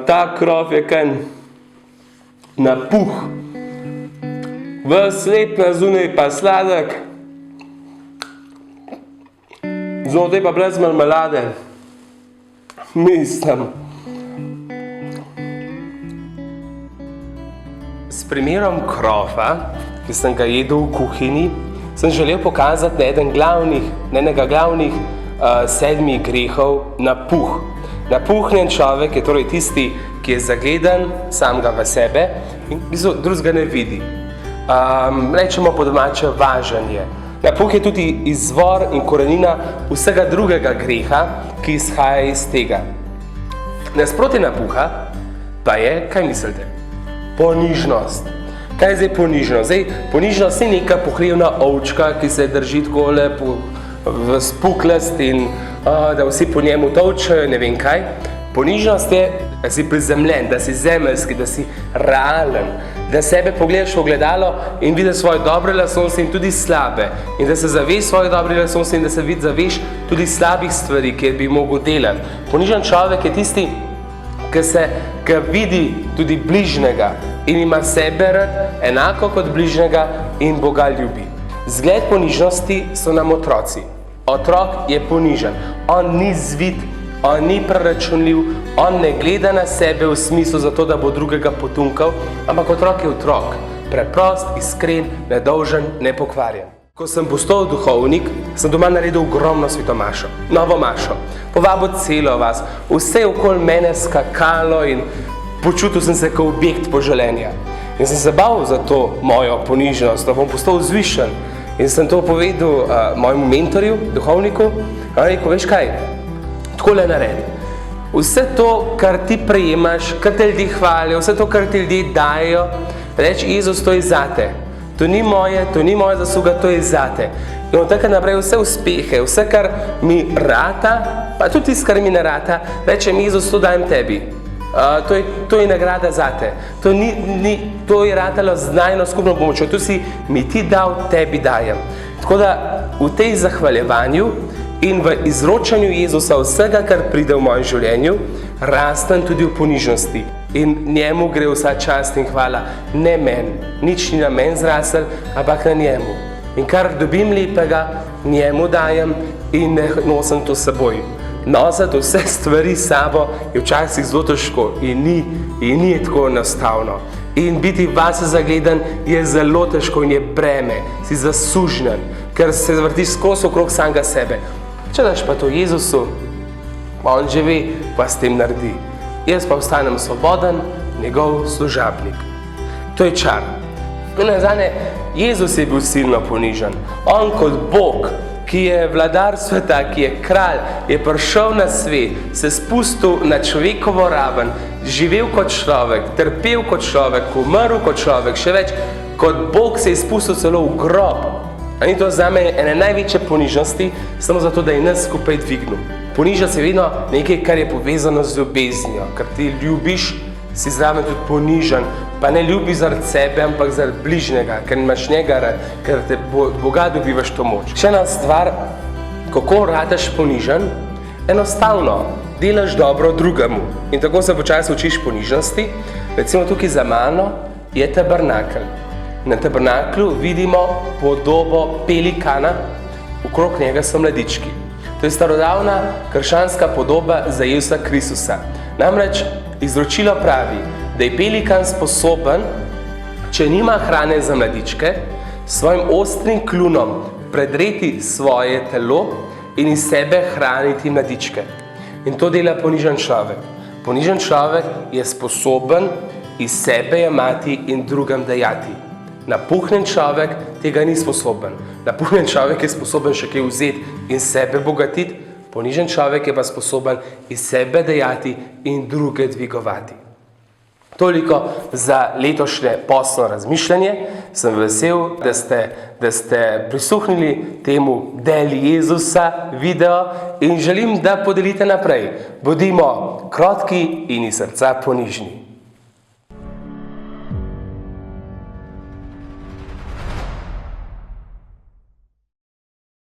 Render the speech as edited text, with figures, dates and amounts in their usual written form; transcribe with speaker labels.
Speaker 1: Ta krof je kaj napuh. Ves lep na zunaj pa sladek. Znotraj pa brez marmelade. Mislim. S primerom krofa, ki sem ga jedel v kuhinji, sem želel pokazati enega glavnih 7 grehov napuh. Napuhnjen človek je torej tisti, ki je zagledan samega v sebe in drugega ne vidi. Rečemo po domače važanje. Napuh je tudi izvor in korenina vsega drugega greha, ki izhaja iz tega. Nasprotje napuha pa je, kaj mislite? Ponižnost. Kaj je zdaj ponižnost? Ponižnost ni neka pohlevna ovčka, ki se drži tako lepo v spuklast in da vsi po njemu tolčejo, ne vem kaj. Ponižnost je, da si prizemljen, da si zemeljski, da si realen, da sebe pogledaš v ogledalo in vidiš svoje dobre lastnosti in tudi slabe. In da se zaveš svojih dobrih lastnosti in da se zaveš tudi slabih stvari, kjer bi mogel delati. Ponižen človek je tisti, ki vidi tudi bližnjega in ima sebe rad enako kot bližnjega in Boga ljubi. Zgled ponižnosti so nam otroci. Otrok je ponižen. On ni zvit, on ni preračunljiv, on ne gleda na sebe v smislu zato, da bo drugega potunkal, ampak otrok je otrok. Preprost, iskren, nedolžen, nepokvarjen. Ko sem postal duhovnik, sem doma naredil ogromno svetomašo, novo mašo. Povabil celo vas, vse okoli mene skakalo in počutil sem se kot objekt poželenja. In sem se bal za to mojo ponižnost, da bom postal vzvišen. In sem to povedal mojemu mentorju, duhovniku, in on rekel, veš kaj, takole naredi. Vse to, kar ti prejemaš, kar te ljudje hvalijo, vse to, kar ti ljudje dajo, reči, Jezus, to je zate. To ni moja zasluga, to je zate. In od takrat naprej vse uspehe, vse, kar mi rata, pa tudi tisto, kar mi ne rata, rečem, Jezus, to dajem tebi. To je nagrada zate. To je ratalo z najno skupno pomočjo. To si mi ti dal, tebi dajem. Tako da v tej zahvaljevanju in v izročanju Jezusa vsega, kar pride v mojem življenju, rastem tudi v ponižnosti. In njemu gre vsa čast in hvala. Ne meni. Nič ni na meni zrasel, ampak na njemu. In kar dobim lepega, njemu dajem in ne nosim to s seboj. Nositi vse stvari s sabo je včasih zelo težko in ni tako enostavno. In biti vase zagledan je zelo težko in je breme, si zasužnjen, ker se vrtiš skozi okrog samega sebe. Če daš pa to Jezusu, on že ve, pa s tem naredi. Jaz pa ostanem svoboden, njegov služabnik. To je čar. Nazadnje, Jezus je bil silno ponižen. On kot Bog, ki je vladar sveta, ki je kralj, je prišel na svet, se spustil na človekovo raven, živel kot človek, trpel kot človek, umrl kot človek, še več, kot Bog se je spustil celo v grob. A ni to zame ene največje ponižnosti, samo zato, da je nas skupaj dvignil. Ponižnost je vedno nekaj, kar je povezano z ljubeznijo, ker ti ljubiš, si zraven tudi ponižen, pa ne ljubiš zaradi sebe, ampak zaradi bližnjega, ker imaš njega rad, ker te Boga dobivaš to moč. Še ena stvar, kako rataš ponižen, enostavno, delaš dobro drugemu in tako se počasi učiš ponižnosti. Recimo tukaj za mano je tabernakelj. Na tabernaklu vidimo podobo pelikana, okrog njega so mladički. To je starodavna krščanska podoba za Jezusa Kristusa. Namreč izročilo pravi, da je pelikan sposoben, če nima hrane za mladičke, s svojim ostrim kljunom predreti svoje telo in iz sebe hraniti mladičke. In to dela ponižen človek. Ponižen človek je sposoben iz sebe jemati in drugim dajati. Napuhnjen človek tega ni sposoben. Napuhnjen človek je sposoben še kaj vzeti in sebe bogatiti, ponižen človek je pa sposoben iz sebe dajati in druge dvigovati. Toliko za letošnje postno razmišljanje. Sem vesel, da ste prisluhnili temu Del Jezusa video in želim, da podelite naprej. Bodimo krotki in iz srca ponižni.